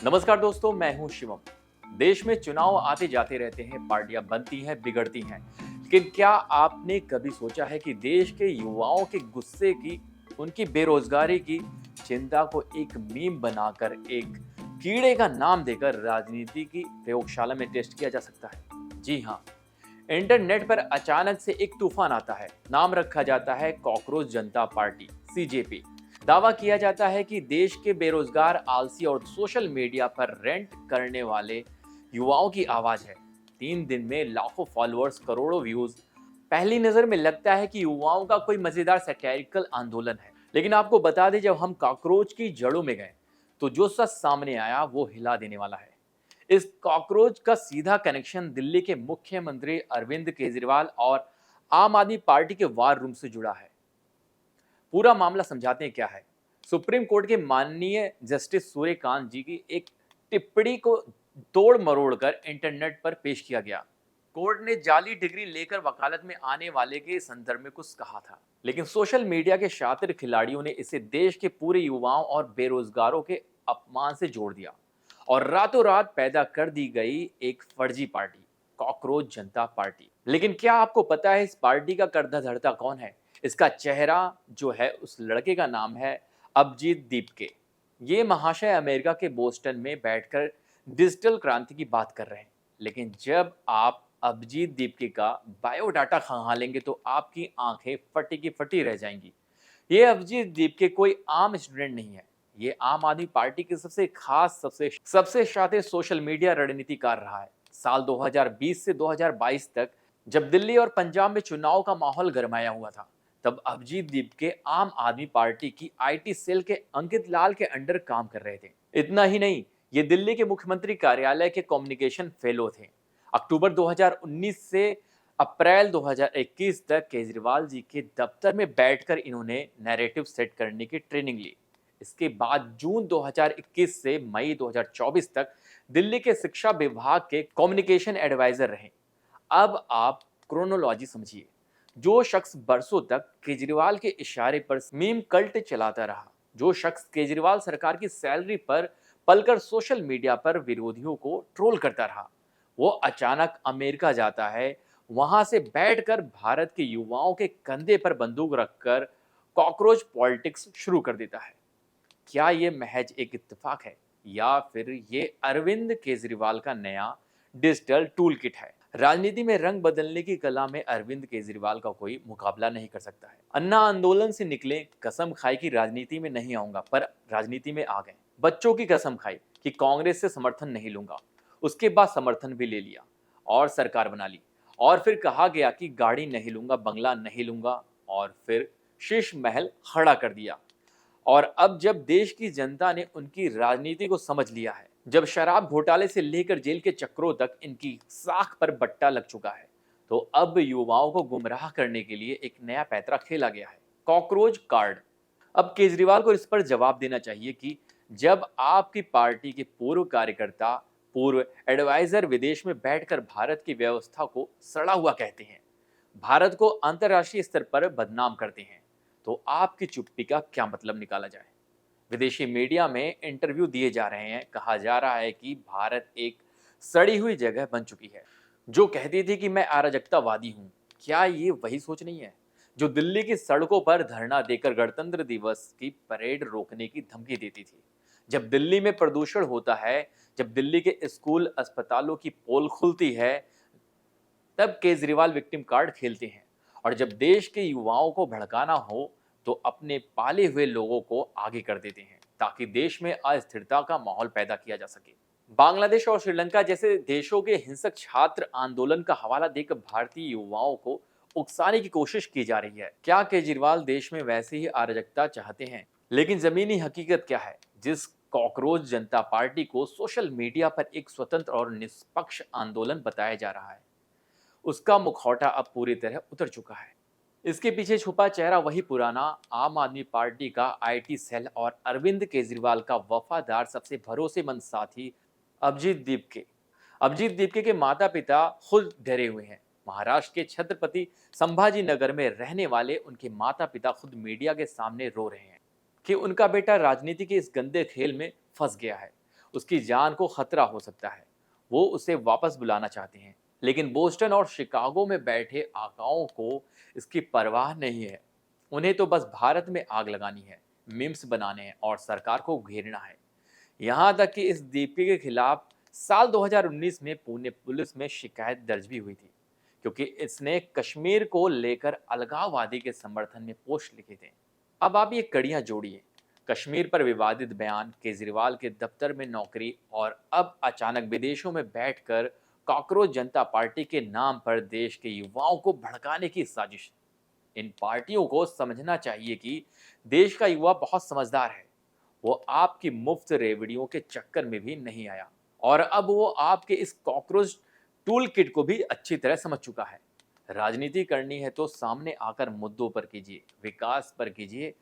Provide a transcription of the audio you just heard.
नमस्कार दोस्तों, मैं हूं शिवम। देश में चुनाव आते जाते रहते हैं, पार्टियां बनती हैं, बिगड़ती हैं। लेकिन क्या आपने कभी सोचा है कि देश के युवाओं के गुस्से की, उनकी बेरोजगारी की चिंता को एक मीम बनाकर, एक कीड़े का नाम देकर राजनीति की प्रयोगशाला में टेस्ट किया जा सकता है? जी हाँ, इंटरनेट पर अचानक से एक तूफान आता है। नाम रखा जाता है कॉकरोच जनता पार्टी, सीजेपी। दावा किया जाता है कि देश के बेरोजगार, आलसी और सोशल मीडिया पर रेंट करने वाले युवाओं की आवाज है। 3 दिन में लाखों फॉलोअर्स, करोड़ों व्यूज। पहली नजर में लगता है कि युवाओं का कोई मजेदार सैटेरिकल आंदोलन है, लेकिन आपको बता दें, जब हम कॉकरोच की जड़ों में गए तो जो सच सामने आया वो हिला देने वाला है। इस कॉकरोच का सीधा कनेक्शन दिल्ली के मुख्यमंत्री अरविंद केजरीवाल और आम आदमी पार्टी के वार रूम से जुड़ा है। पूरा मामला समझाते हैं क्या है। सुप्रीम कोर्ट के माननीय जस्टिस सूर्यकांत जी की एक टिप्पणी को तोड़ मरोड़ कर इंटरनेट पर पेश किया गया। कोर्ट ने जाली डिग्री लेकर वकालत में आने वाले के संदर्भ में कुछ कहा था, लेकिन सोशल मीडिया के शातिर खिलाड़ियों ने इसे देश के पूरे युवाओं और बेरोजगारों के अपमान से जोड़ दिया और रातों रात पैदा कर दी गई एक फर्जी पार्टी, कॉकरोच जनता पार्टी। लेकिन क्या आपको पता है इस पार्टी का करता धरता कौन है? इसका चेहरा जो है, उस लड़के का नाम है अभिजीत दीपके। ये महाशय अमेरिका के बोस्टन में बैठकर डिजिटल क्रांति की बात कर रहे हैं। लेकिन जब आप अभिजीत दीपके का बायोडाटा खंगालेंगे तो आपकी आंखें फटी की फटी रह जाएंगी। ये अभिजीत दीपके कोई आम स्टूडेंट नहीं है। ये आम आदमी पार्टी के सबसे खास, सबसे सबसे शातिर सोशल मीडिया रणनीतिकार रहा है। साल 2020 से 2022 तक, जब दिल्ली और पंजाब में चुनाव का माहौल गरमाया हुआ था, तब अभिजीत दीपके आम आदमी पार्टी की आईटी सेल के अंकित लाल के अंडर काम कर रहे थे। इतना ही नहीं, ये दिल्ली के मुख्यमंत्री कार्यालय के कम्युनिकेशन फेलो थे। अक्टूबर 2019 से अप्रैल 2021 तक केजरीवाल जी के दफ्तर में बैठकर इन्होंने नैरेटिव सेट करने की ट्रेनिंग ली। इसके बाद जून 2021 से मई 2024 तक दिल्ली के शिक्षा विभाग के कम्युनिकेशन एडवाइजर रहे। अब आप क्रोनोलॉजी समझिए। जो शख्स बरसों तक केजरीवाल के इशारे पर मीम कल्ट चलाता रहा, जो शख्स केजरीवाल सरकार की सैलरी पर पलकर सोशल मीडिया पर विरोधियों को ट्रोल करता रहा, वो अचानक अमेरिका जाता है। वहां से बैठकर भारत के युवाओं के कंधे पर बंदूक रखकर कॉकरोच पॉलिटिक्स शुरू कर देता है। क्या ये महज एक इत्तेफाक है, या फिर ये अरविंद केजरीवाल का नया डिजिटल टूल किट है? राजनीति में रंग बदलने की कला में अरविंद केजरीवाल का कोई मुकाबला नहीं कर सकता है। अन्ना आंदोलन से निकले, कसम खाई कि राजनीति में नहीं आऊंगा, पर राजनीति में आ गए। बच्चों की कसम खाई कि कांग्रेस से समर्थन नहीं लूंगा, उसके बाद समर्थन भी ले लिया और सरकार बना ली। और फिर कहा गया कि गाड़ी नहीं लूंगा, बंगला नहीं लूंगा, और फिर शीश महल खड़ा कर दिया। और अब जब देश की जनता ने उनकी राजनीति को समझ लिया है, जब शराब घोटाले से लेकर जेल के चक्रों तक इनकी साख पर बट्टा लग चुका है, तो अब युवाओं को गुमराह करने के लिए एक नया पैंतरा खेला गया है, कॉकरोच कार्ड। अब केजरीवाल को इस पर जवाब देना चाहिए कि जब आपकी पार्टी के पूर्व कार्यकर्ता, पूर्व एडवाइजर विदेश में बैठकर भारत की व्यवस्था को सड़ा हुआ कहते हैं, भारत को अंतर्राष्ट्रीय स्तर पर बदनाम करते हैं, तो आपकी चुप्पी का क्या मतलब निकाला जाए? विदेशी मीडिया में इंटरव्यू दिए जा रहे हैं, कहा जा रहा है कि भारत एक सड़ी हुई जगह बन चुकी है जो कहती थी कि मैं अराजकतावादी हूं। क्या ये वही सोच नहीं है जो दिल्ली की सड़कों पर धरना देकर गणतंत्र दिवस की परेड रोकने की धमकी देती थी? जब दिल्ली में प्रदूषण होता है, जब दिल्ली के स्कूल अस्पतालों की पोल खुलती है, तब केजरीवाल विक्टिम कार्ड खेलते हैं। और जब देश के युवाओं को भड़काना हो तो अपने पाले हुए लोगों को आगे कर देते हैं, ताकि देश में अस्थिरता का माहौल पैदा किया जा सके। बांग्लादेश और श्रीलंका जैसे देशों के हिंसक छात्र आंदोलन का हवाला देकर भारतीय युवाओं को उकसाने की कोशिश की जा रही है। क्या केजरीवाल देश में वैसे ही अराजकता चाहते हैं? लेकिन जमीनी हकीकत क्या है? जिस कॉकरोच जनता पार्टी को सोशल मीडिया पर एक स्वतंत्र और निष्पक्ष आंदोलन बताया जा रहा है, उसका मुखौटा अब पूरी तरह उतर चुका है। इसके पीछे छुपा चेहरा वही पुराना आम आदमी पार्टी का आईटी सेल और अरविंद केजरीवाल का वफादार, सबसे भरोसेमंद साथी अभिजीत दीपके। अभिजीत दीपके के माता पिता खुद डरे हुए हैं। महाराष्ट्र के छत्रपति संभाजी नगर में रहने वाले उनके माता पिता खुद मीडिया के सामने रो रहे हैं कि उनका बेटा राजनीति के इस गंदे खेल में फंस गया है। उसकी जान को खतरा हो सकता है। वो उसे वापस बुलाना चाहते हैं, लेकिन बोस्टन और शिकागो में बैठे आकाओं को इसकी परवाह नहीं है। उन्हें तो बस भारत में आग लगानी है, मीम्स बनाने हैं और सरकार को घेरना है। यहाँ तक कि इस दीपिका के खिलाफ साल 2019 में पुणे पुलिस में शिकायत दर्ज भी हुई थी, क्योंकि इसने कश्मीर को लेकर अलगाववादी के समर्थन में पोस्ट लिखे थे। अब आप ये कड़ियां जोड़िए, कश्मीर पर विवादित बयान, केजरीवाल के दफ्तर में नौकरी और अब अचानक विदेशों में बैठकर कॉकरोच जनता पार्टी के नाम पर देश के युवाओं को भड़काने की साजिश। इन पार्टियों को समझना चाहिए कि देश का युवा बहुत समझदार है। वो आपकी मुफ्त रेवड़ियों के चक्कर में भी नहीं आया और अब वो आपके इस कॉकरोच टूल किट को भी अच्छी तरह समझ चुका है। राजनीति करनी है तो सामने आकर मुद्दों पर कीजिए, विकास पर कीजिए,